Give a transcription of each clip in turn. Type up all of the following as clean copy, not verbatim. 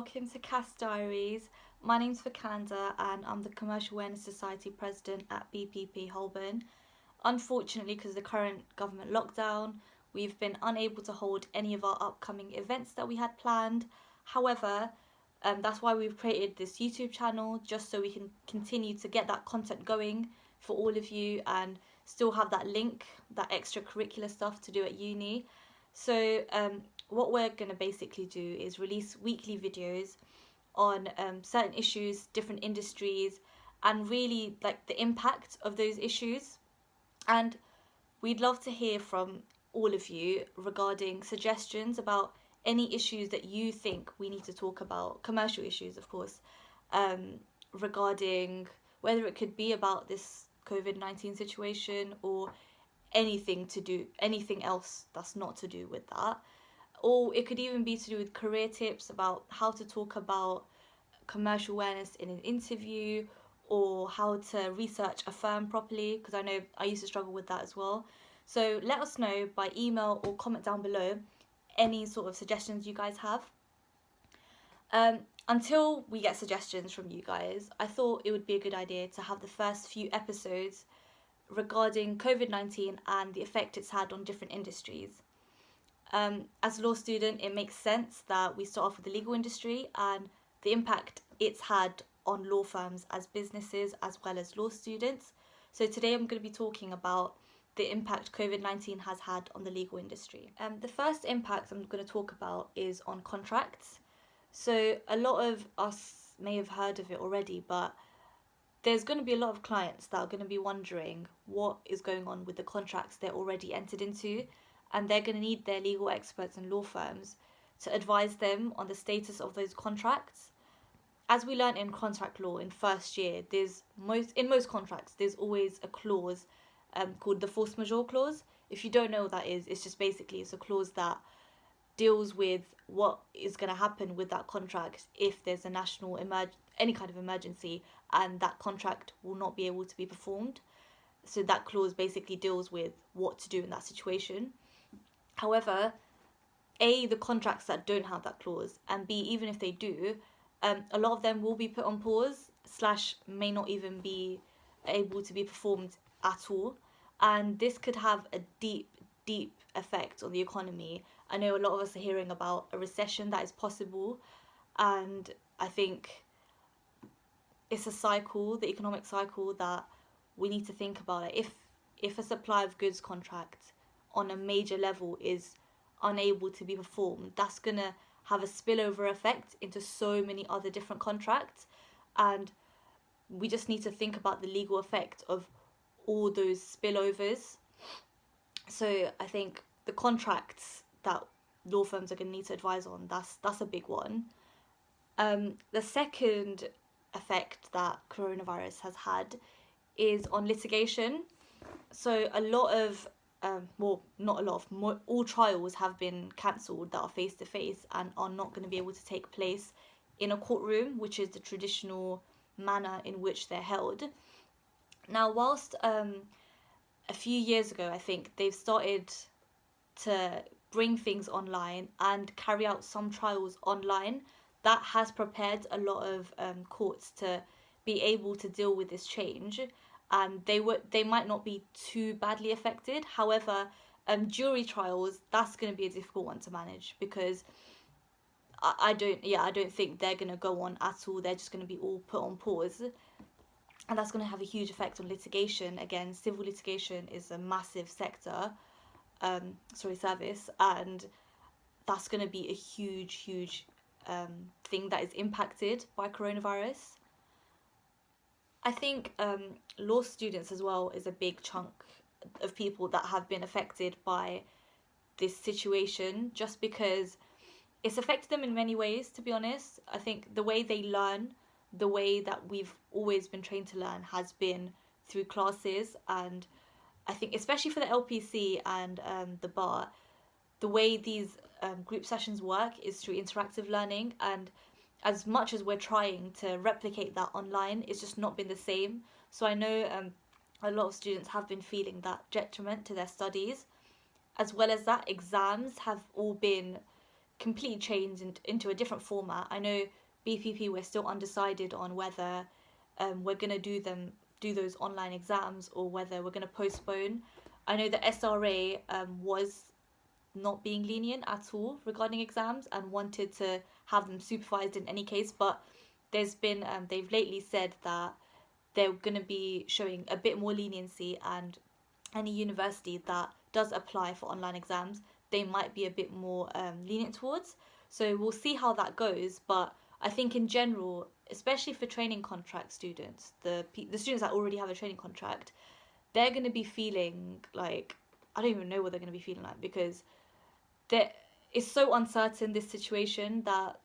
welcome to CAS Diaries. My name's Farkhanda and I'm the Commercial Awareness Society President at BPP Holborn. Unfortunately, because of the current government lockdown, we've been unable to hold any of our upcoming events that we had planned. However, that's why we've created this YouTube channel, just so we can continue to get that content going for all of you and still have that link, that extracurricular stuff to do at uni. So what we're going to basically do is release weekly videos on certain issues, different industries, and really like the impact of those issues. And we'd love to hear from all of you regarding suggestions about any issues that you think we need to talk about, commercial issues of course, regarding whether it could be about this COVID-19 situation or anything else that's not to do with that. Or it could even be to do with career tips about how to talk about commercial awareness in an interview, or how to research a firm properly, because I know I used to struggle with that as well. So let us know by email or comment down below any sort of suggestions you guys have. Until we get suggestions from you guys, I thought it would be a good idea to have the first few episodes regarding COVID-19 and the effect it's had on different industries. As a law student, it makes sense that we start off with the legal industry and the impact it's had on law firms as businesses as well as law students. So today I'm going to be talking about the impact COVID-19 has had on the legal industry. The first impact I'm going to talk about is on contracts. So a lot of us may have heard of it already, but there's going to be a lot of clients that are going to be wondering what is going on with the contracts they're already entered into, and they're going to need their legal experts and law firms to advise them on the status of those contracts. As we learned in contract law in first year, in most contracts there's always a clause called the force majeure clause. If you don't know what that is, it's just basically it's a clause that deals with what is going to happen with that contract if there's a national any kind of emergency and that contract will not be able to be performed. So that clause basically deals with what to do in that situation. However, A, the contracts that don't have that clause, and B, even if they do, a lot of them will be put on pause / may not even be able to be performed at all. And this could have a deep effect on the economy. I know a lot of us are hearing about a recession that is possible, and I think it's a cycle, the economic cycle, that we need to think about it. If a supply of goods contract on a major level is unable to be performed, that's going to have a spillover effect into so many other different contracts, and we just need to think about the legal effect of all those spillovers. So I think the contracts that law firms are going to need to advise on, that's a big one. The second effect that coronavirus has had is on litigation. So a lot of all trials have been cancelled that are face to face and are not going to be able to take place in a courtroom, which is the traditional manner in which they're held. Now, whilst a few years ago, I think they've started to bring things online and carry out some trials online, that has prepared a lot of courts to be able to deal with this change, and they might not be too badly affected. However, jury trials, that's going to be a difficult one to manage, because I don't think they're going to go on at all. They're just going to be all put on pause, and that's going to have a huge effect on litigation. Again, civil litigation is a massive service, and that's going to be a huge thing that is impacted by coronavirus. I think law students as well is a big chunk of people that have been affected by this situation, just because it's affected them in many ways, to be honest. I think the way they learn, the way that we've always been trained to learn, has been through classes. And I think especially for the LPC and the bar, the way these group sessions work is through interactive learning, and as much as we're trying to replicate that online, it's just not been the same. So I know a lot of students have been feeling that detriment to their studies. As well as that, exams have all been completely changed into a different format. I know BPP, we're still undecided on whether we're gonna do those online exams or whether we're gonna postpone. I know the SRA was not being lenient at all regarding exams and wanted to have them supervised in any case, but there's been they've lately said that they're going to be showing a bit more leniency, and any university that does apply for online exams, they might be a bit more lenient towards. So we'll see how that goes. But I think in general, especially for training contract students, the students that already have a training contract, they're going to be feeling like, I don't even know what they're going to be feeling like, because it's so uncertain, this situation, that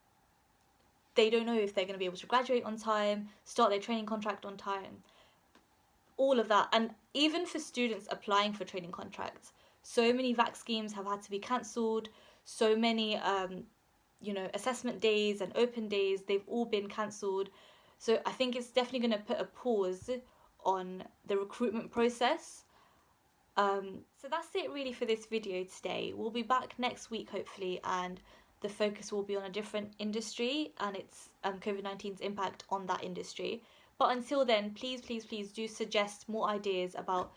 they don't know if they're going to be able to graduate on time, start their training contract on time, all of that. And even for students applying for training contracts, so many VAC schemes have had to be cancelled. So many, assessment days and open days, they've all been cancelled. So I think it's definitely going to put a pause on the recruitment process. So that's it really for this video today. We'll be back next week hopefully, and the focus will be on a different industry and its COVID-19's impact on that industry. But until then, please do suggest more ideas about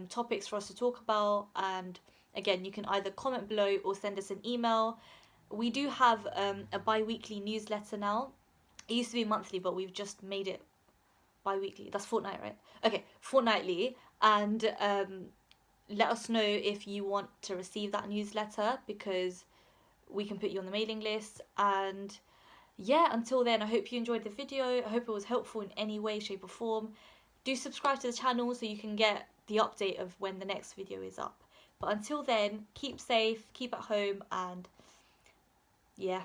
topics for us to talk about. And again, you can either comment below or send us an email. We do have a bi-weekly newsletter now. It used to be monthly, but we've just made it bi-weekly. That's fortnight, right? Okay, fortnightly. And let us know if you want to receive that newsletter, because we can put you on the mailing list. And yeah, until then, I hope you enjoyed the video. I hope it was helpful in any way, shape or form. Do subscribe to the channel so you can get the update of when the next video is up. But until then, keep safe, keep at home, and yeah.